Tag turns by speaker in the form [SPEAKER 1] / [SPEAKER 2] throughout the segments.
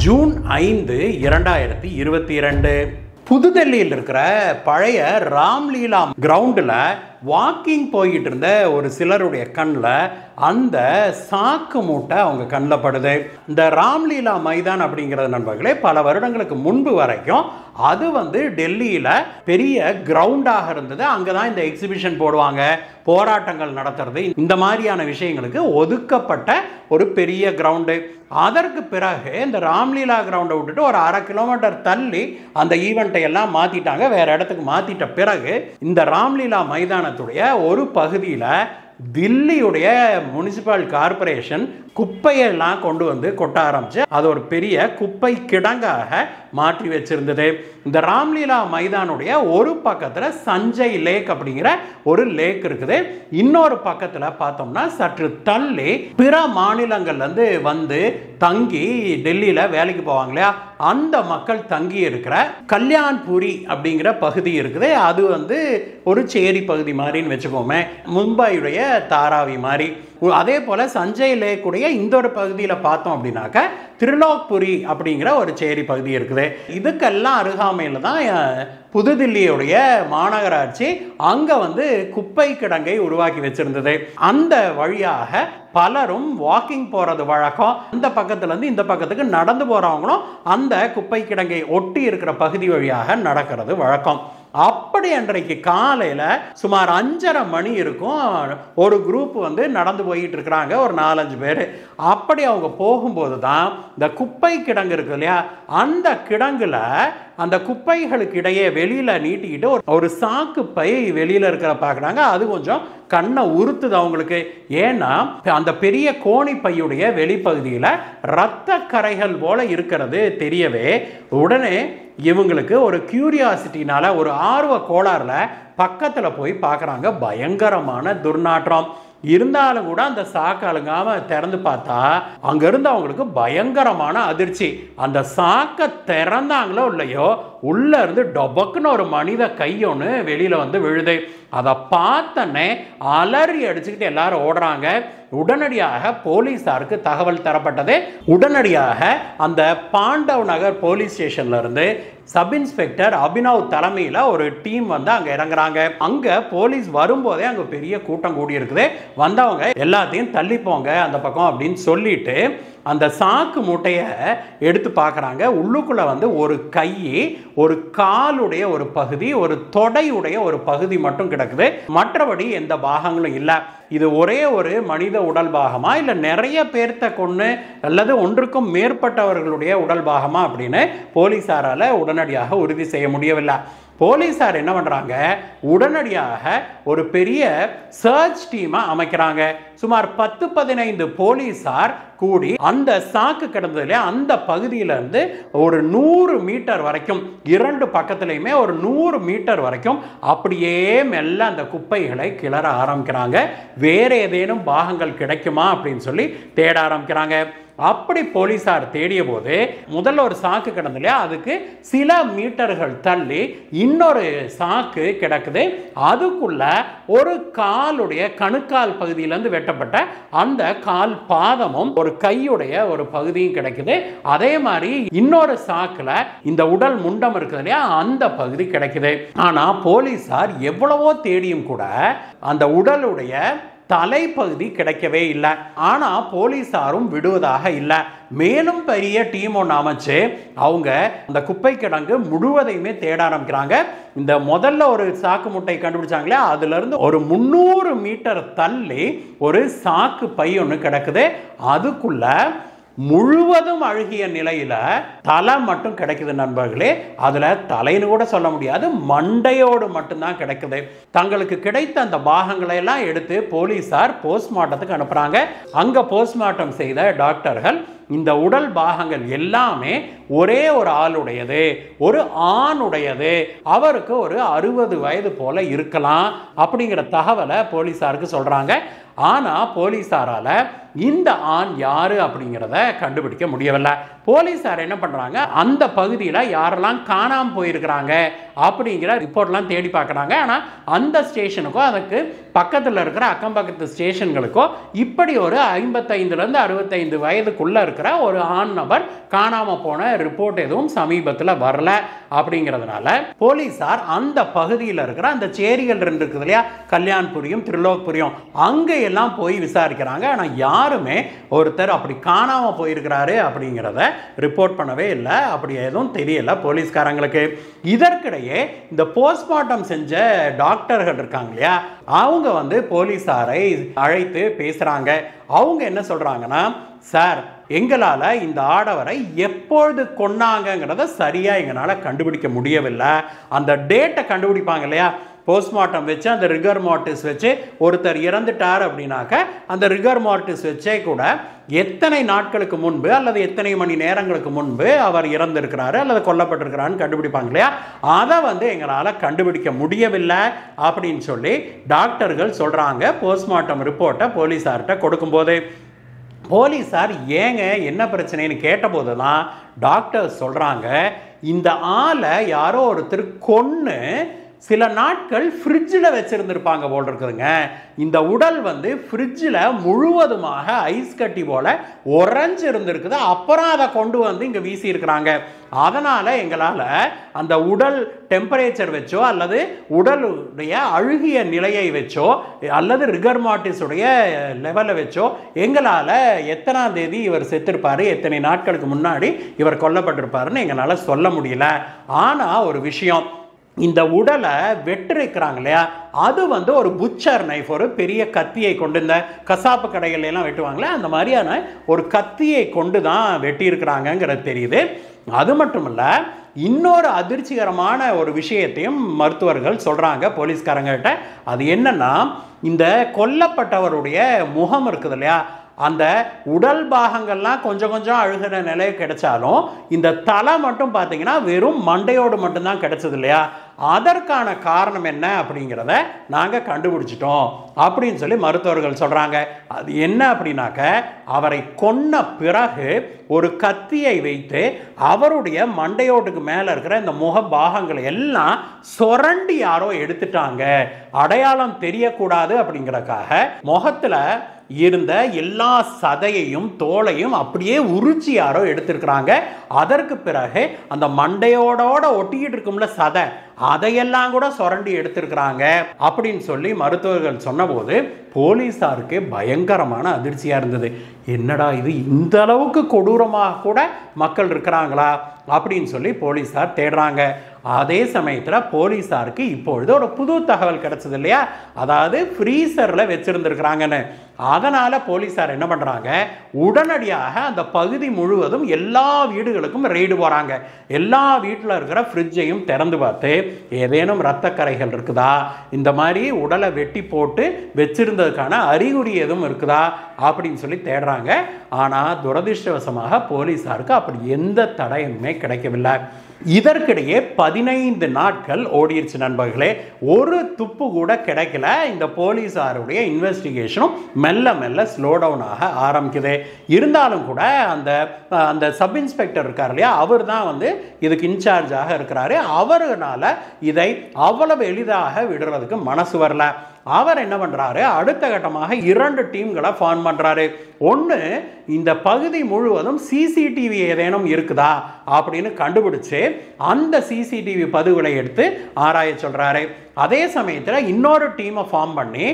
[SPEAKER 1] June 5, 2022 புதுடெல்லியில் இருக்கிற பழைய ராம்லீலா கிரவுண்டில் வாக்கிங் போய்கிட்டு இருந்த ஒரு சிலருடைய கண்ணில் அந்த சாக்கு மூட்டை அவங்க கண்ணில் படுது. இந்த ராம்லீலா மைதான் அப்படிங்கிறது நண்பர்களே பல வருடங்களுக்கு முன்பு வரைக்கும் அது டெல்லியில் பெரிய கிரவுண்டாக இருந்தது. அங்கே தான் இந்த எக்ஸிபிஷன் போடுவாங்க, போராட்டங்கள் நடத்துறது, இந்த மாதிரியான விஷயங்களுக்கு ஒதுக்கப்பட்ட ஒரு பெரிய கிரவுண்டு. அதற்கு பிறகு இந்த ராம்லீலா கிரவுண்டை விட்டுட்டு ஒரு 1/2 கிலோமீட்டர் தள்ளி அந்த ஈவெண்ட்டை எல்லாம் மாற்றிட்டாங்க, வேற இடத்துக்கு மாற்றிட்ட பிறகு இந்த ராம்லீலா மைதானத்துடைய ஒரு பகுதியில் தில்லியுடைய முனிசிபல் கார்பரேஷன் குப்பையெல்லாம் கொண்டு வந்து கொட்ட ஆரம்பிச்சு அது ஒரு பெரிய குப்பை கிடங்காக மாற்றி வச்சிருந்தது. இந்த ராம்லீலா மைதானுடைய ஒரு பக்கத்தில் சஞ்சய் லேக் அப்படிங்கிற ஒரு லேக் இருக்குது. இன்னொரு பக்கத்தில் பார்த்தோம்னா சற்று தள்ளி பிற மாநிலங்கள்லேருந்து வந்து தங்கி டெல்லியில் வேலைக்கு போவாங்க இல்லையா, அந்த மக்கள் தங்கி இருக்கிற கல்யாண்புரி அப்படிங்கிற பகுதி இருக்குது. அது ஒரு சேரி பகுதி மாதிரின்னு வச்சுக்கோமே, மும்பையுடைய தாராவி மாதிரி. அதே போல் சஞ்சய் லேக்குடைய இந்த ஒரு பகுதியில் பார்த்தோம் அப்படின்னாக்க திருலோக்புரி அப்படிங்கிற ஒரு சேரி பகுதி இருக்குது. இதுக்கெல்லாம் அருகாமையில் தான் புதுதில்லியுடைய மாநகராட்சி அங்கே குப்பை கிடங்கை உருவாக்கி வச்சிருந்தது. அந்த வழியாக பலரும் வாக்கிங் போகிறது வழக்கம். அந்த பக்கத்துலேருந்து இந்த பக்கத்துக்கு நடந்து போகிறவங்களும் அந்த குப்பை கிடங்கை ஒட்டி இருக்கிற பகுதி வழியாக நடக்கிறது வழக்கம். அப்படி அன்றைக்கு காலையில் சுமார் 5:30 மணி இருக்கும். ஒரு குரூப் நடந்து போயிட்டு இருக்கிறாங்க, ஒரு 4-5 பேர். அப்படி அவங்க போகும்போது தான் இந்த குப்பை கிடங்கு இருக்கு இல்லையா, அந்த கிடங்குல அந்த குப்பைகளுக்கு இடையே வெளியில் நீட்டிக்கிட்டு ஒரு சாக்கு பை வெளியில் இருக்கிற பார்க்குறாங்க. அது கொஞ்சம் கண்ணை உறுத்துது அவங்களுக்கு. ஏன்னா அந்த பெரிய கோணி பையுடைய வெளிப்பகுதியில் இரத்த கரைகள் போல இருக்கிறது தெரியவே உடனே இவங்களுக்கு ஒரு கியூரியாசிட்டினால, ஒரு ஆர்வ கோளாறுல பக்கத்தில் போய் பார்க்குறாங்க. பயங்கரமான துர்நாற்றம் இருந்தாலும் கூட அந்த சாக்கு அழுங்காம திறந்து பார்த்தா அங்க இருந்து அவங்களுக்கு பயங்கரமான அதிர்ச்சி. அந்த சாக்கை திறந்தாங்களோ இல்லையோ, உள்ள இருந்து டொபக்குன்னு ஒரு மனித கையொன்னு வெளியில விழுது. அதை பார்த்தனே அலறி அடிச்சுக்கிட்டு எல்லாரும் ஓடுறாங்க. உடனடியாக போலீஸாருக்கு தகவல் தரப்பட்டது. உடனடியாக அந்த பாண்டவ் நகர் போலீஸ் ஸ்டேஷன்ல இருந்து சப் இன்ஸ்பெக்டர் அபினவ் தலைமையில் ஒரு டீம் அங்கே இறங்குறாங்க. அங்கே போலீஸ் வரும்போதே அங்கே பெரிய கூட்டம் கூடி இருக்குது. வந்தவங்க எல்லாத்தையும் தள்ளி போங்க அந்த பக்கம் அப்படின்னு சொல்லிட்டு அந்த சாக்கு மூட்டையை எடுத்து பார்க்குறாங்க. உள்ளுக்குள்ளே ஒரு கை, ஒரு காலுடைய ஒரு பகுதி, ஒரு தொடையுடைய ஒரு பகுதி மட்டும் கிடக்குது. மற்றபடி எந்த பாகங்களும் இல்லை. இது ஒரே ஒரு மனித உடல் பாகமா இல்லை நிறைய பேர்த்த கொண்டு அல்லது ஒன்றுக்கும் மேற்பட்டவர்களுடைய உடல் பாகமா அப்படின்னு போலீஸாரால் உடனடியாக உறுதி செய்ய முடியவில்லை. போலீஸார் என்ன பண்ணுறாங்க, உடனடியாக ஒரு பெரிய சர்ச் டீமை அமைக்கிறாங்க. சுமார் 10-15 போலீஸார் கூடி அந்த சாக்கு கிடந்ததுல அந்த பகுதியிலிருந்து ஒரு 100 மீட்டர் வரைக்கும், 2 பக்கத்துலையுமே ஒரு 100 மீட்டர் வரைக்கும் அப்படியே மெல்ல அந்த குப்பைகளை கிளற ஆரம்பிக்கிறாங்க. வேற ஏதேனும் பாகங்கள் கிடைக்குமா அப்படின்னு சொல்லி தேட ஆரம்பிக்கிறாங்க. அப்படி போலீஸார் தேடிய போது முதல்ல ஒரு சாக்கு கிடந்து இல்லையா, அதுக்கு சில மீட்டர்கள் தள்ளி இன்னொரு சாக்கு கிடக்குது. அதுக்குள்ள ஒரு காலுடைய கணுக்கால் பகுதியிலிருந்து வெட்டப்பட்ட அந்த கால் பாதமும் ஒரு கையுடைய ஒரு பகுதியும் கிடைக்குது. அதே மாதிரி இன்னொரு சாக்குல இந்த உடல் முண்டம் இருக்குது இல்லையா, அந்த பகுதி கிடைக்குது. ஆனா போலீஸார் எவ்வளவோ தேடியும் கூட அந்த உடலுடைய தலைப்பகுதி கிடைக்கவே இல்லை. ஆனா போலீஸாரும் விடுவதாக இல்லை. மேலும் பெரிய டீம் ஒன்று அமைச்சு அவங்க அந்த குப்பை கிடங்கு முழுவதையுமே தேட ஆரம்பிக்கிறாங்க. இந்த முதல்ல ஒரு சாக்கு முட்டை கண்டுபிடிச்சாங்களே, அதுல இருந்து ஒரு 300 மீட்டர் தள்ளி ஒரு சாக்கு பை ஒன்று கிடக்குது. அதுக்குள்ள முழுவதும் அழுகிய நிலையில தலை மட்டும் கிடைக்குது நண்பர்களே. அதுல தலைன்னு கூட சொல்ல முடியாது, மண்டையோடு மட்டும்தான் கிடைக்குது. தங்களுக்கு கிடைத்த அந்த பாகங்களை எல்லாம் எடுத்து போலீஸார் போஸ்ட்மார்ட்டத்துக்கு அனுப்புறாங்க. அங்க போஸ்ட்மார்ட்டம் செய்த டாக்டர்கள் இந்த உடல் பாகங்கள் எல்லாமே ஒரே ஒரு ஆளுடையது, ஒரு ஆணுடையது, அவருக்கு ஒரு 60 வயது போல இருக்கலாம் அப்படிங்கிற தகவலை போலீஸாருக்கு சொல்றாங்க. ஆனா போலீஸாரால இந்த ஆண் யாரு அப்படிங்கிறத கண்டுபிடிக்க முடியவில்லை. போலீஸார் என்ன பண்றாங்க, அந்த பகுதியில் யாரெல்லாம் காணாமல் போயிருக்கிறாங்க அப்படிங்கிற ரிப்போர்ட்லாம் தேடி பார்க்குறாங்க. ஆனால் அந்த ஸ்டேஷனுக்கோ அதுக்கு பக்கத்தில் இருக்கிற அக்கம் பக்கத்து ஸ்டேஷன்களுக்கோ இப்படி ஒரு 55லேருந்து 65 வயதுக்குள்ளே இருக்கிற ஒரு ஆண் நபர் காணாமல் போன ரிப்போர்ட் எதுவும் சமீபத்தில் வரல. அப்படிங்கிறதுனால போலீஸார் அந்த பகுதியில் இருக்கிற அந்த சேரிகள் ரெண்டு இருக்குது இல்லையா, கல்யாண்புரியும் திரிலோக்புரியும், அங்கே எல்லாம் போய் விசாரிக்கிறாங்க. ஆனால் யாருமே ஒருத்தர் அப்படி காணாமல் போயிருக்கிறாரு அப்படிங்கிறத ரிப்போர்ட் பண்ணவே இல்லை. அப்படி எதுவும் தெரியல போலீஸ்காரங்களுக்கு. இதற்கிடையே இந்த போஸ்ட்மார்ட்டம் செஞ்ச டாக்டர்கள் இருக்காங்க இல்லையா, அவங்க வந்து போலீஸாரை அழைத்து பேசுறாங்க. அவங்க என்ன சொல்றாங்கன்னா, சார் எங்களால் இந்த ஆடவரை எப்பொழுது கொன்னாங்கிறத சரியா எங்களால் கண்டுபிடிக்க முடியவில்லை. அந்த டேட்டை கண்டுபிடிப்பாங்க இல்லையா, போஸ்ட்மார்ட்டம் வச்சு அந்த ரிகர் மார்டிஸ் வச்சு ஒருத்தர் இறந்துட்டார் அப்படின்னாக்க அந்த ரிகர் மார்டிஸ் வச்சே கூட எத்தனை நாட்களுக்கு முன்பு அல்லது எத்தனை மணி நேரங்களுக்கு முன்பு அவர் இறந்திருக்கிறாரு அல்லது கொல்லப்பட்டிருக்கிறான்னு கண்டுபிடிப்பாங்க இல்லையா, அதை வந்து எங்களால் கண்டுபிடிக்க முடியவில்லை அப்படின்னு சொல்லி டாக்டர்கள் சொல்கிறாங்க. போஸ்ட்மார்ட்டம் ரிப்போர்ட்டை போலீஸார்கிட்ட கொடுக்கும்போது போலீஸார் ஏங்க என்ன பிரச்சனைன்னு கேட்டபோது தான் டாக்டர் சொல்கிறாங்க, இந்த ஆளை யாரோ ஒருத்தர் கொன்று சில நாட்கள் ஃப்ரிட்ஜில் வச்சுருந்துருப்பாங்க போல் இருக்குதுங்க. இந்த உடல் வந்து ஃப்ரிட்ஜில் முழுவதுமாக ஐஸ் கட்டி போல் உறைஞ்சி இருந்திருக்குது. அப்புறம் அதை கொண்டு வந்து இங்கே வீசி இருக்கிறாங்க. அதனால் எங்களால் அந்த உடல் டெம்பரேச்சர் வச்சோ அல்லது உடலுடைய அழுகிய நிலையை வச்சோ அல்லது ரிகர் மார்டிஸுடைய லெவலை வச்சோ எங்களால் எத்தனாம் தேதி இவர் செத்துருப்பார், எத்தனை நாட்களுக்கு முன்னாடி இவர் கொல்லப்பட்டிருப்பாருன்னு எங்களால் சொல்ல முடியல. ஆனால் ஒரு விஷயம், இந்த உடலை வெட்டிருக்கிறாங்க இல்லையா, அது வந்து ஒரு புச்சர் நைஃப், ஒரு பெரிய கத்தியை கொண்டு, இந்த கசாப்பு கடைகள் எல்லாம் வெட்டுவாங்களே அந்த மாதிரியான ஒரு கத்தியை கொண்டு தான் வெட்டியிருக்கிறாங்கங்கிறது தெரியுது. அது மட்டும் இல்லை, இன்னொரு அதிர்ச்சிகரமான ஒரு விஷயத்தையும் மருத்துவர்கள் சொல்கிறாங்க போலீஸ்காரங்கள்கிட்ட. அது என்னன்னா, இந்த கொல்லப்பட்டவருடைய முகம் இருக்குது இல்லையா, அந்த உடல் பாகங்கள்லாம் கொஞ்சம் கொஞ்சம் அழுகிற நிலை கிடைச்சாலும் இந்த தலை மட்டும் பார்த்தீங்கன்னா வெறும் மண்டையோடு மட்டும்தான் கிடைச்சது இல்லையா. அதற்கான காரணம் என்ன அப்படிங்கிறத நாங்கள் கண்டுபிடிச்சிட்டோம் அப்படின்னு சொல்லி மருத்துவர்கள் சொல்கிறாங்க. அது என்ன அப்படின்னாக்க, அவரை கொன்ன பிறகு ஒரு கத்தியை வைத்து அவருடைய மண்டையோட்டுக்கு மேலே இருக்கிற இந்த முக பாகங்களை எல்லாம் சொரண்டி யாரோ எடுத்துட்டாங்க, அடையாளம் தெரியக்கூடாது அப்படிங்கிறதுக்காக முகத்தில் இருந்த எல்லா சதையையும் தோலையும் அப்படியே உரிச்சி யாரோ எடுத்திருக்கிறாங்க. அதற்கு பிறகு அந்த மண்டையோட ஒட்டிக்கிட்டு இருக்கும்ல சதை, அதையெல்லாம் கூட சுரண்டி எடுத்திருக்கிறாங்க அப்படின்னு சொல்லி மருத்துவர்கள் சொன்னபோது போலீஸாருக்கு பயங்கரமான அதிர்ச்சியா இருந்தது. என்னடா இது, இந்த அளவுக்கு கொடூரமாக கூட மக்கள் இருக்கிறாங்களா அப்படின்னு சொல்லி போலீஸார் தேடுறாங்க. அதே சமயத்தில் போலீஸாருக்கு இப்பொழுது ஒரு புது தகவல் கிடைச்சது இல்லையா, அதாவது ஃப்ரீசரில் வச்சிருந்துருக்கிறாங்கன்னு. அதனால் போலீஸார் என்ன பண்ணுறாங்க, உடனடியாக அந்த பகுதி முழுவதும் எல்லா வீடுகளுக்கும் ரெய்டு போகிறாங்க. எல்லா வீட்டில் இருக்கிற ஃப்ரிட்ஜையும் திறந்து பார்த்து ஏதேனும் இரத்த கரைகள் இருக்குதா, இந்த மாதிரி உடலை வெட்டி போட்டு வச்சிருந்ததுக்கான அறிகுறி எதுவும் இருக்குதா அப்படின்னு சொல்லி தேடுறாங்க. ஆனால் துரதிர்ஷ்டவசமாக போலீஸாருக்கு அப்படி எந்த தடயமுமே கிடைக்கவில்லை. இதற்கிடையே 15 நாட்கள் ஓடிடுச்சு நண்பர்களே, ஒரு துப்பு கூட கிடைக்கல. இந்த போலீஸாருடைய இன்வெஸ்டிகேஷனும் மெல்ல மெல்ல ஸ்லோ டவுன் ஆக ஆரம்பிக்குது. இருந்தாலும் கூட அந்த சப் இன்ஸ்பெக்டர் இருக்கார் இல்லையா, அவர் தான் வந்து இதுக்கு இன்சார்ஜாக இருக்கிறாரு. அவர்னால இதை அவ்வளவு எளிதாக விடுறதுக்கு மனசு வரல. அவர் என்ன பண்றாரு, அடுத்த கட்டமாக 2 டீம்களை ஃபார்ம் பண்றாரு. ஒன்று, இந்த பகுதி முழுவதும் சிசிடிவி ஏதேனும் இருக்குதா அப்படின்னு கண்டுபிடிச்சு அந்த சிசிடிவி பதிவுகளை எடுத்து ஆராய சொல்றாரு. அதே சமயத்தில் இன்னொரு டீமை ஃபார்ம் பண்ணி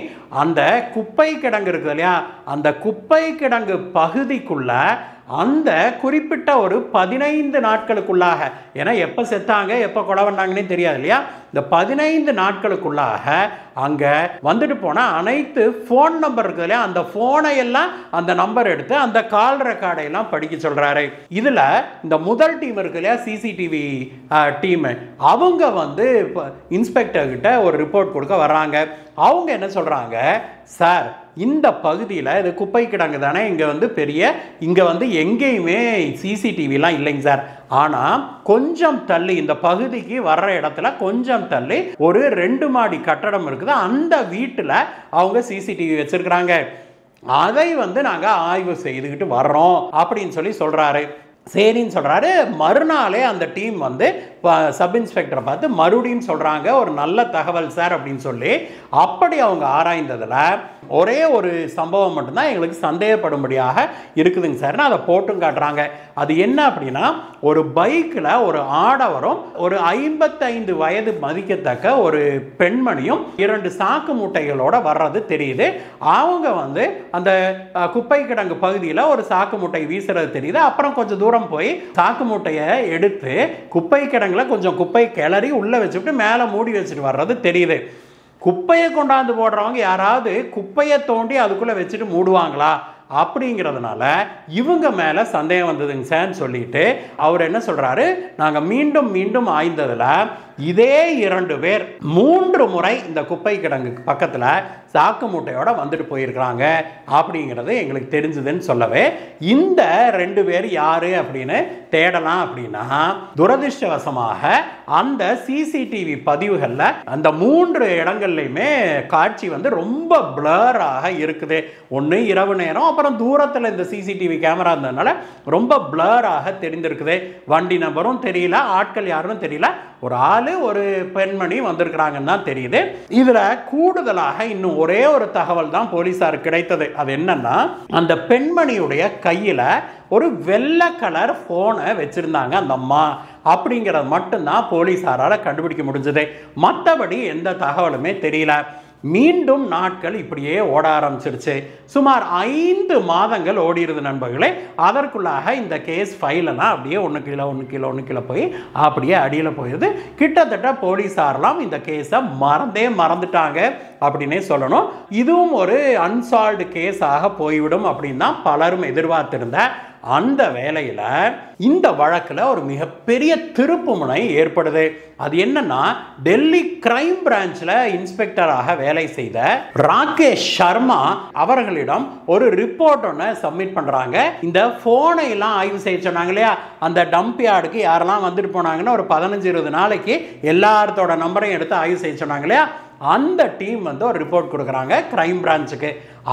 [SPEAKER 1] அந்த குப்பை கிடங்கு இருக்குது இல்லையா, அந்த குப்பை கிடங்கு பகுதிக்குள்ள அந்த குறிப்பிட்ட ஒரு 15 நாட்களுக்குள்ளாக, ஏன்னா எப்போ செத்தாங்க எப்போ கொலை பண்ணாங்கன்னே தெரியாது இல்லையா, இந்த 15 நாட்களுக்குள்ளாக அங்கே வந்துட்டு போனால் அனைத்து ஃபோன் நம்பர் இருக்குது இல்லையா, அந்த ஃபோனை எல்லாம் அந்த நம்பர் எடுத்து அந்த கால் ரெக்கார்டை எல்லாம் படிக்க சொல்கிறாரு. இதில் இந்த முதல் டீம் இருக்கு இல்லையா, சிசிடிவி டீமு, அவங்க வந்து இன்ஸ்பெக்டர்கிட்ட ஒரு ரிப்போர்ட் கொடுக்க வர்றாங்க. அவங்க என்ன சொல்கிறாங்க, சார் இந்த பகுதியில் இது குப்பை கிடங்கு தானே, இங்கே வந்து எங்கேயுமே சிசிடிவிலாம் இல்லைங்க சார். ஆனால் கொஞ்சம் தள்ளி இந்த பகுதிக்கு வர்ற இடத்துல கொஞ்சம் தள்ளி ஒரு 2 மாடி கட்டடம் இருக்குது, அந்த வீட்டில் அவங்க சிசிடிவி வச்சிருக்கிறாங்க. அதை வந்து நாங்கள் ஆய்வு செய்துக்கிட்டு வர்றோம் அப்படின்னு சொல்கிறாரு. சரின்னு சொல்கிறாரு. மறுநாளே அந்த டீம் வந்து சப் இன்ஸ்பெக்டரை பார்த்து மறுபடியும் சொல்கிறாங்க, ஒரு நல்ல தகவல் சார் அப்படின்னு சொல்லி. அப்படி அவங்க ஆராய்ந்ததில் ஒரே ஒரு சம்பவம் மட்டும்தான் எங்களுக்கு சந்தேகப்படும்படியாக இருக்குதுங்க சார்னு அதை போட்டும் காட்டுறாங்க. அது என்ன அப்படின்னா, ஒரு பைக்கில் ஒரு ஆடவரும் ஒரு 55 வயது மதிக்கத்தக்க ஒரு பெண்மணியும் 2 சாக்கு மூட்டைகளோட வர்றது தெரியுது. அவங்க வந்து அந்த குப்பை கிடங்கு பகுதியில் ஒரு சாக்கு மூட்டை வீசுறது தெரியுது. அப்புறம் கொஞ்சம் தூரம் போய் சாக்கு மூட்டையை எடுத்து குப்பை கிடங்குல கொஞ்சம் குப்பை கிளறி உள்ள வச்சுட்டு மேலே மூடி வச்சுட்டு வர்றது தெரியுது. குப்பையை கொண்டாந்து போடுறவங்க யாராவது குப்பையை தோண்டி அதுக்குள்ள வச்சுட்டு மூடுவாங்களா அப்படிங்கிறதுனால இவங்க மேலே சந்தேகம் வந்ததுங்க சார்ன்னு சொல்லிட்டு அவர் என்ன சொல்கிறாரு, நாங்கள் மீண்டும் மீண்டும் ஆய்ந்ததில் இதே 2 பேர் 3 முறை இந்த குப்பை கிடங்கு பக்கத்தில் சாக்கு மூட்டையோட வந்துட்டு போயிருக்கிறாங்க அப்படிங்கிறது எங்களுக்கு தெரிஞ்சதுன்னு சொல்லவே, இந்த 2 பேர் யாரு அப்படின்னு தேடலாம் அப்படின்னா, துரதிர்ஷ்டவசமாக அந்த சிசிடிவி பதிவுகளில் அந்த 3 இடங்கள்லையுமே காட்சி வந்து ரொம்ப பிளராக இருக்குது. ஒன்று இரவு நேரம், அப்புறம் தூரத்தில் இந்த சிசிடிவி கேமரா இருந்ததுனால ரொம்ப பிளராக தெரிந்திருக்குது. வண்டி நம்பரும் தெரியல, ஆட்கள் யாரும் தெரியல, ஒரு ஆள் ஒரு பெண்மணி வந்திருக்கிறாங்கன்னு தான் தெரியுது. இதுல கூடுதலாக இன்னும் ஒரே ஒரு தகவல் தான் போலீசாருக்கு கிடைத்தது. அது என்னன்னா, அந்த பெண்மணியுடைய கையில ஒரு வெள்ளை கலர் போனை வச்சிருந்தாங்க அந்த அம்மா அப்படிங்கிறது மட்டும்தான் போலீசாரால கண்டுபிடிக்க முடிஞ்சது. மற்றபடி எந்த தகவலுமே தெரியல. மீண்டும் நாட்கள் இப்படியே ஓட ஆரம்பிச்சிருச்சு. சுமார் 5 மாதங்கள் ஓடிடுது நண்பர்களே. அதற்குள்ளாக இந்த கேஸ் ஃபைலெல்லாம் அப்படியே ஒன்று கீழே போய் அப்படியே அடியில் போயிடுது. கிட்டத்தட்ட போலீஸாரெலாம் இந்த கேஸை மறந்துட்டாங்க அப்படின்னே சொல்லணும். இதுவும் ஒரு அன்சால்வ்டு கேஸாக போய்விடும் அப்படின்னு தான் பலரும் எதிர்பார்த்திருந்த அந்த வேளையில் இந்த வழக்கில் ஒரு மிகப்பெரிய திருப்புமுனை ஏற்படுது. அது என்னன்னா, டெல்லி கிரைம் பிரான்ச்ல இன்ஸ்பெக்டராக வேலை செய்த ராகேஷ் சர்மா அவர்களிடம் ஒரு ரிப்போர்ட் ஒன்று சப்மிட் பண்றாங்க. இந்த போனை எல்லாம் ஆய்வு செய்ய சொன்னாங்க இல்லையா, அந்த டம்ப் யார்டுக்கு யாரெல்லாம் வந்துட்டு போனாங்கன்னு ஒரு 15-20 நாளைக்கு எல்லாத்தோட நம்பரையும் எடுத்து ஆய்வு செய்ய சொன்னாங்க இல்லையா, அந்த டீம் வந்து ஒரு ரிப்போர்ட் கொடுக்குறாங்க கிரைம் பிரான்ச்சுக்கு.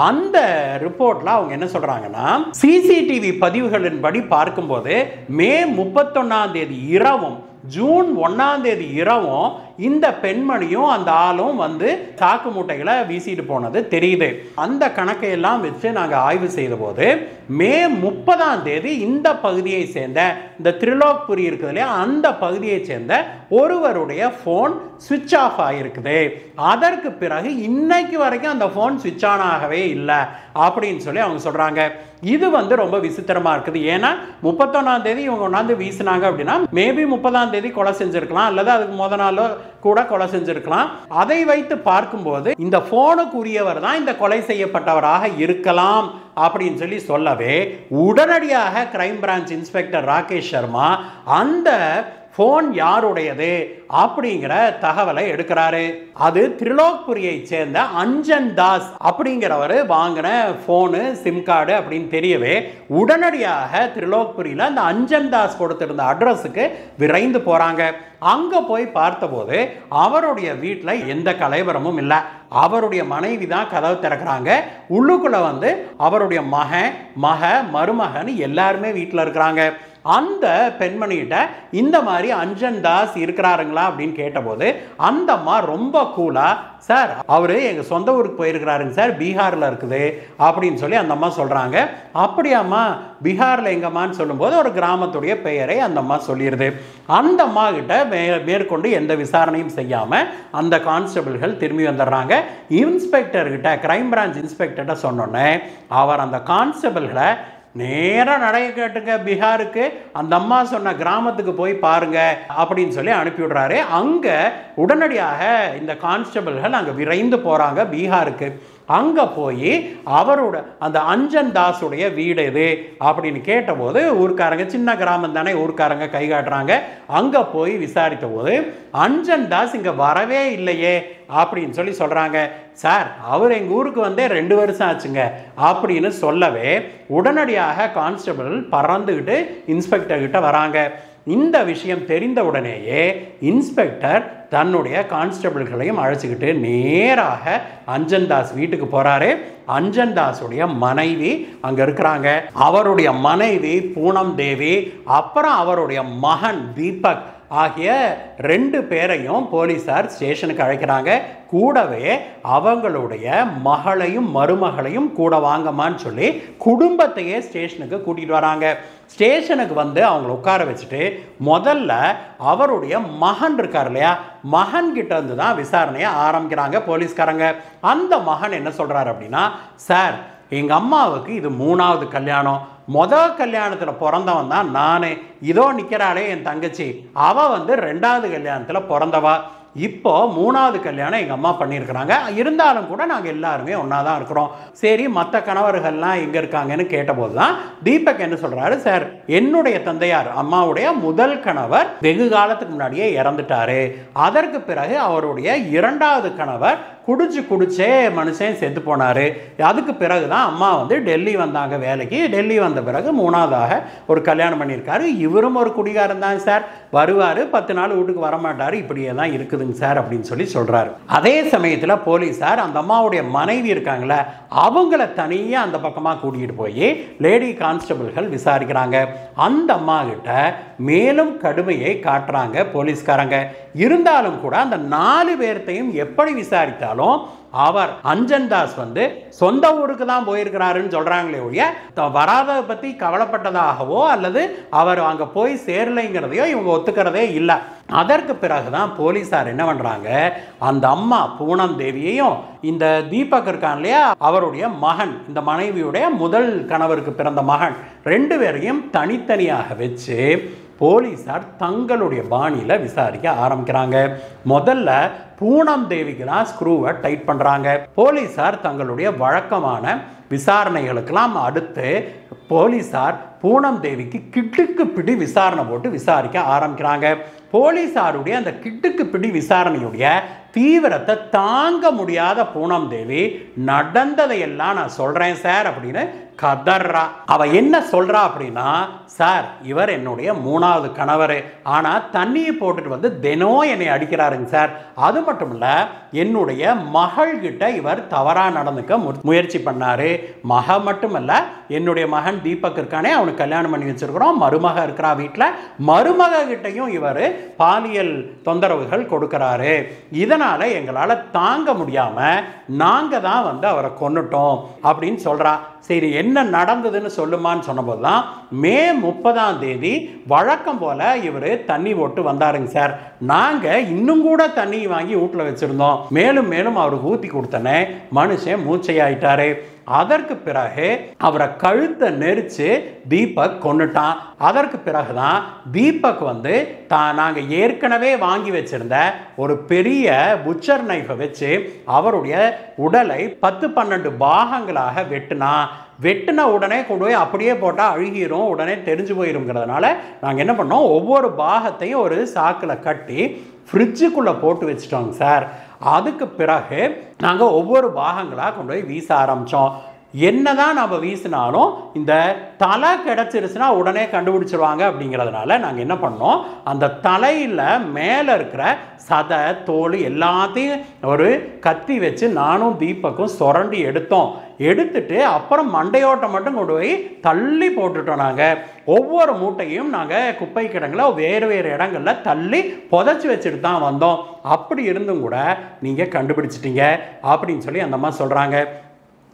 [SPEAKER 1] அந்த ரிப்போர்ட்ல அவங்க என்ன சொல்றாங்கன்னா, சிசிடிவி பதிவுகளின்படி பார்க்கும்போது மே 31 இரவும் ஜூன் 1 இரவும் இந்த பெண்மணியும் அந்த ஆளும் வந்து சாக்கு மூட்டைகளை வீசிட்டு போனது தெரியுது. அந்த கணக்கையெல்லாம் வச்சு நாங்கள் ஆய்வு செய்த போது மே 30 இந்த பகுதியை சேர்ந்த இந்த திரிலோக்புரி இருக்குது இல்லையா, அந்த பகுதியை சேர்ந்த ஒருவருடைய போன் சுவிட்ச் ஆஃப் ஆகிருக்குது. அதற்கு பிறகு இன்னைக்கு வரைக்கும் அந்த போன் சுவிட்ச் ஆன் ஆகவே இல்லை அப்படின்னு சொல்லி அவங்க சொல்றாங்க. இது வந்து ரொம்ப விசித்திரமா இருக்குது. ஏன்னா 31 இவங்க கொண்டாந்து வீசினாங்க அப்படின்னா மேபி 30 கொலை செஞ்சிருக்கலாம், அல்லது அதுக்கு முத நாளோ கூட கொலை செஞ்சிருக்கலாம். அதை வைத்து பார்க்கும்போது இந்த போனுக்கு உரியவர் தான் இந்த கொலை செய்யப்பட்டவராக இருக்கலாம் அப்படின்னு சொல்லவே உடனடியாக crime branch inspector Rakesh Sharma அந்த போன் யாருடையது அப்படிங்கிற தகவலை எடுக்கிறாரு. அது திரிலோக்புரியை சேர்ந்த அஞ்சன் தாஸ் அப்படிங்கிறவர் வாங்கின போனு, சிம் கார்டு அப்படின்னு தெரியவே உடனடியாக திரிலோக்புரியில் அந்த அஞ்சன் தாஸ் கொடுத்திருந்த அட்ரஸுக்கு விரைந்து போறாங்க. அங்க போய் பார்த்தபோது அவருடைய வீட்டில் எந்த கலைவரமும் இல்லை. அவருடைய மனைவி தான் கதவு திறக்கிறாங்க. உள்ளுக்குள்ள வந்து அவருடைய மருமகன் எல்லாருமே வீட்டில் இருக்கிறாங்க. அந்த பெண்மணிகிட்ட இந்த மாதிரி அஞ்சன் தாஸ் இருக்கிறாருங்களா அப்படின்னு கேட்டபோது அந்த அம்மா ரொம்ப கூலா, சார் அவரு எங்க சொந்த ஊருக்கு போயிருக்கிறாருங்க சார், பீகார்ல இருக்குது அப்படின்னு சொல்லி அந்த அம்மா சொல்றாங்க. அப்படியாம்மா, பீகார்ல எங்கம்மான்னு சொல்லும்போது ஒரு கிராமத்துடைய பெயரை அந்த அம்மா சொல்லிடுது. அந்த அம்மா கிட்ட மேற்கொண்டு எந்த விசாரணையும் செய்யாம அந்த கான்ஸ்டபிள்கள் திரும்பி வந்துடுறாங்க. இன்ஸ்பெக்டர் கிட்ட, கிரைம் பிரான்ச் இன்ஸ்பெக்டர்கிட்ட சொன்னோன்னே அவர் அந்த கான்ஸ்டபிள்களை நேராக நடைய கேட்டுங்க பீகாருக்கு, அந்த அம்மா சொன்ன கிராமத்துக்கு போய் பாருங்க அப்படின்னு சொல்லி அனுப்பிவிடுறாரு. அங்கே உடனடியாக இந்த கான்ஸ்டபிள்கள் அங்கே விரைந்து போகிறாங்க பீகாருக்கு. அங்கே போய் அவரோட அந்த அஞ்சன் தாஸுடைய வீடு எது அப்படின்னு கேட்டபோது ஊர்க்காரங்க, சின்ன கிராமம் தானே, ஊர்க்காரங்க கை காட்டுறாங்க. அங்கே போய் விசாரித்த போது அஞ்சன் தாஸ் இங்கே வரவே இல்லையே அப்படின்னு சொல்லி சொல்கிறாங்க. சார் அவர் எங்கள் ஊருக்கு வந்தே 2 வருஷம் ஆச்சுங்க அப்படின்னு சொல்லவே உடனடியாக கான்ஸ்டபிள் பறந்துக்கிட்டு இன்ஸ்பெக்டர் கிட்ட வராங்க. இந்த விஷயம் தெரிந்த உடனேயே இன்ஸ்பெக்டர் தன்னுடைய கான்ஸ்டபிள்களையும் அழைச்சிக்கிட்டு நேராக அஞ்சன் தாஸ் வீட்டுக்கு போறாரு. அஞ்சன் தாஸுடைய மனைவி அங்க இருக்கிறாங்க. அவருடைய மனைவி பூனம் தேவி, அப்புறம் அவருடைய மகன் தீபக் ஆகிய 2 பேரையும் போலீசார் ஸ்டேஷனுக்கு அழைக்கிறாங்க. கூடவே அவங்களுடைய மகளையும் மருமகளையும் கூட வாங்கம்மான்னு சொல்லி குடும்பத்தையே ஸ்டேஷனுக்கு கூட்டிட்டு வராங்க. ஸ்டேஷனுக்கு வந்து அவங்கள உட்கார வச்சுட்டு முதல்ல அவருடைய மகன் இருக்கார் இல்லையா, மகன் கிட்ட இருந்து தான் விசாரணையை ஆரம்பிக்கிறாங்க போலீஸ்காரங்க. அந்த மகன் என்ன சொல்றாரு அப்படின்னா, சார் எங்க அம்மாவுக்கு இது 3வது கல்யாணம். முதல் கல்யாணத்தில் பிறந்தவன் தான் நான். இதோ நிற்கிறாளே என் தங்கச்சி, அவள் வந்து 2வது கல்யாணத்தில் பிறந்தவா. இப்போ 3வது கல்யாணம் எங்கள் அம்மா பண்ணியிருக்கிறாங்க. இருந்தாலும் கூட நாங்கள் எல்லாருமே ஒன்றா தான் இருக்கிறோம். சரி, மற்ற கணவர்கள்லாம் எங்கே இருக்காங்கன்னு கேட்டபோது தான் தீபக் என்ன சொல்கிறாரு, சார் என்னுடைய தந்தையார் அம்மாவுடைய முதல் கணவர் வெகு காலத்துக்கு முன்னாடியே இறந்துட்டாரு. அதற்கு பிறகு அவருடைய 2வது கணவர் குடிச்சே மனுஷன் செத்து போனார். அதுக்கு பிறகு தான் அம்மா வந்து டெல்லி வந்தாங்க வேலைக்கு. டெல்லி வந்த பிறகு 3வதாக ஒரு கல்யாணம் பண்ணியிருக்காரு. இவரும் ஒரு குடிகாரன் தான் சார், வருவார் 10 நாள் வீட்டுக்கு வரமாட்டார், இப்படியே தான் இருக்குதுங்க சார் அப்படின்னு சொல்லி சொல்கிறாரு. அதே சமயத்தில் போலீஸார் அந்த அம்மாவுடைய மனைவி இருக்காங்களே அவங்கள தனியாக அந்த பக்கமாக கூட்டிகிட்டு போய் லேடி கான்ஸ்டபிள்கள் விசாரிக்கிறாங்க. அந்த அம்மா கிட்ட மேலும் கடுமையை காட்டுறாங்க போலீஸ்காரங்க. இருந்தாலும் கூட அந்த 4 பேர்த்தையும் எப்படி விசாரித்தாலும் அவர் அஞ்சன் தாஸ் வந்து சொந்த ஊருக்கு தான் போயிருக்கிறாருன்னு சொல்றாங்களே ஒழிய வராத பத்தி கவலைப்பட்டதாகவோ அல்லது அவர் அங்க போய் சேரலைங்கிறதையோ இவங்க ஒத்துக்கிறதே இல்லை. அதற்கு பிறகுதான் போலீசார் என்ன பண்றாங்க, அந்த அம்மா பூனம் தேவியையும் இந்த தீபக் இருக்கான் இல்லையா அவருடைய மகன், இந்த மனைவியுடைய முதல் கணவருக்கு பிறந்த மகன் 2 பேரையும் தனித்தனியாக வச்சு போலீசார் தங்களுடைய பாணியில் விசாரிக்க ஆரம்பிக்கிறாங்க. முதல்ல பூனம் தேவிக்கு தான் ஸ்க்ரூவை டைட் பண்ணுறாங்க. போலீசார் தங்களுடைய வழக்கமான விசாரணைகளுக்கெல்லாம் அடுத்து போலீசார் பூனம் தேவிக்கு கிட்டுக்கு பிடி விசாரணை போட்டு விசாரிக்க ஆரம்பிக்கிறாங்க. போலீசாருடைய அந்த கிட்டுக்கு பிடி விசாரணையுடைய தீவிரத்தை தாங்க முடியாத பூனம் தேவி நடந்ததையெல்லாம் நான் சொல்றேன் சார் அப்படின்னு கதறா. அவ என்ன சொல்றா அப்படின்னா, சார் இவர் என்னுடைய 3வது கணவர், ஆனா தண்ணியை போட்டுட்டு வந்து தினம் என்னை அடிக்கிறாருங்க சார். அது மட்டும் இல்ல என்னுடைய மகள் கிட்ட இவர் தவறா நடந்துக்க முயற்சி பண்ணாரு. மக மட்டுமல்ல என்னுடைய மகன் தீபக் இருக்கானே அவனுக்கு கல்யாணம் பண்ணி வச்சிருக்கிறோம், மருமக இருக்கிறா வீட்டில், மருமக கிட்டையும் இவர் பாலியல் தொந்தரவுகள் கொடுக்கிறாரு. இதனால எங்களால் தாங்க முடியாம நாங்க தான் வந்து அவரை கொன்னுட்டோம் அப்படின்னு சொல்றா. சரி என்ன நடந்ததுன்னு சொல்லுமான்னு சொன்னபோது தான் மே 30ஆம் தேதி வழக்கம் போல இவர் தண்ணி போட்டு வந்தாருங்க சார். நாங்க இன்னும் கூட தண்ணி வாங்கி வீட்டில் வச்சிருந்தோம். மேலும் மேலும் அவருக்கு ஊற்றி கொடுத்தனே மனுஷன் மூச்சையாயிட்டாரு. அதற்கு பிறகு அவரை கழுத்தை நெரிச்சு தீபக் கொன்னுட்டான். அதற்கு பிறகுதான் தீபக் வந்து நாங்கள் ஏற்கனவே வாங்கி வச்சிருந்த ஒரு பெரிய புச்சர் நைஃபை வச்சு அவருடைய உடலை 10-12 பாகங்களாக வெட்டின உடனே கொண்டு போய் அப்படியே போட்டால் அழுகிரும், உடனே தெரிஞ்சு போயிருங்கிறதுனால நாங்கள் என்ன பண்ணோம், ஒவ்வொரு பாகத்தையும் ஒரு சாக்கில் கட்டி ஃப்ரிட்ஜுக்குள்ளே போட்டு வச்சிட்டோங்க சார். அதுக்கு பிறகு நாங்கள் ஒவ்வொரு பாகங்களாக கொண்டு போய் வீச ஆரம்பித்தோம். என்னதான் நம்ம வீசினாலும் இந்த தலை கிடச்சிருச்சுன்னா உடனே கண்டுபிடிச்சிருவாங்க அப்படிங்கிறதுனால நாங்கள் என்ன பண்ணோம், அந்த தலையில் மேலே இருக்கிற சதை தோல் எல்லாத்தையும் ஒரு கத்தி வச்சு நானும் தீபக்கும் சுரண்டி எடுத்துட்டு அப்புறம் மண்டையோட்டை மட்டும் கொண்டு போய் தள்ளி போட்டுட்டோம். நாங்கள் ஒவ்வொரு மூட்டையும் நாங்கள் குப்பை கிடங்குல வேறு இடங்களில் தள்ளி புதைச்சி வச்சுட்டு தான் வந்தோம். அப்படி இருந்தும் கூட நீங்கள் கண்டுபிடிச்சிட்டீங்க அப்படின்னு சொல்லி அந்த அம்மா சொல்கிறாங்க.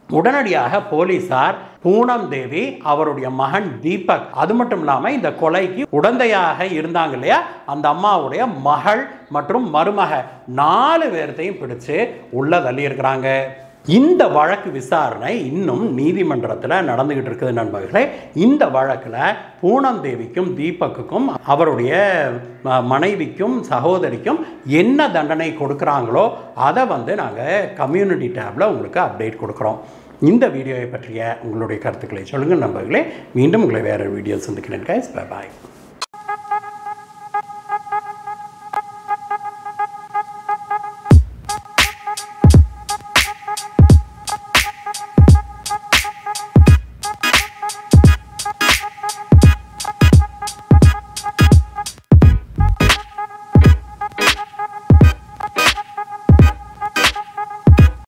[SPEAKER 1] உடனடியாக போலீசார் பூனம் தேவி, அவருடைய மகன் தீபக், அது மட்டும் இல்லாமல் இந்த கொலைக்கு உடந்தையாக இருந்தாங்க இல்லையா அந்த அம்மாவுடைய மகள் மற்றும் மருமக 4 பேர்த்தையும் பிடிச்சு உள்ள தள்ளி இருக்கிறாங்க. இந்த வழக்கு விசாரணை இன்னும் நீதிமன்றத்தில் நடந்துகிட்டு இருக்குது நண்பர்களே. இந்த வழக்கில் பூனம் தேவிக்கும் தீபக்குக்கும் அவருடைய மனைவிக்கும் சகோதரிக்கும் என்ன தண்டனை கொடுக்குறாங்களோ அதை வந்து நாங்கள் கம்யூனிட்டி டேப்பில் உங்களுக்கு அப்டேட் கொடுக்குறோம். இந்த வீடியோவை பற்றிய உங்களுடைய கருத்துக்களை சொல்லுங்கள் நண்பர்களே. மீண்டும் உங்களை வேறு வீடியோ சந்திக்கிறேன். Guys, bye bye.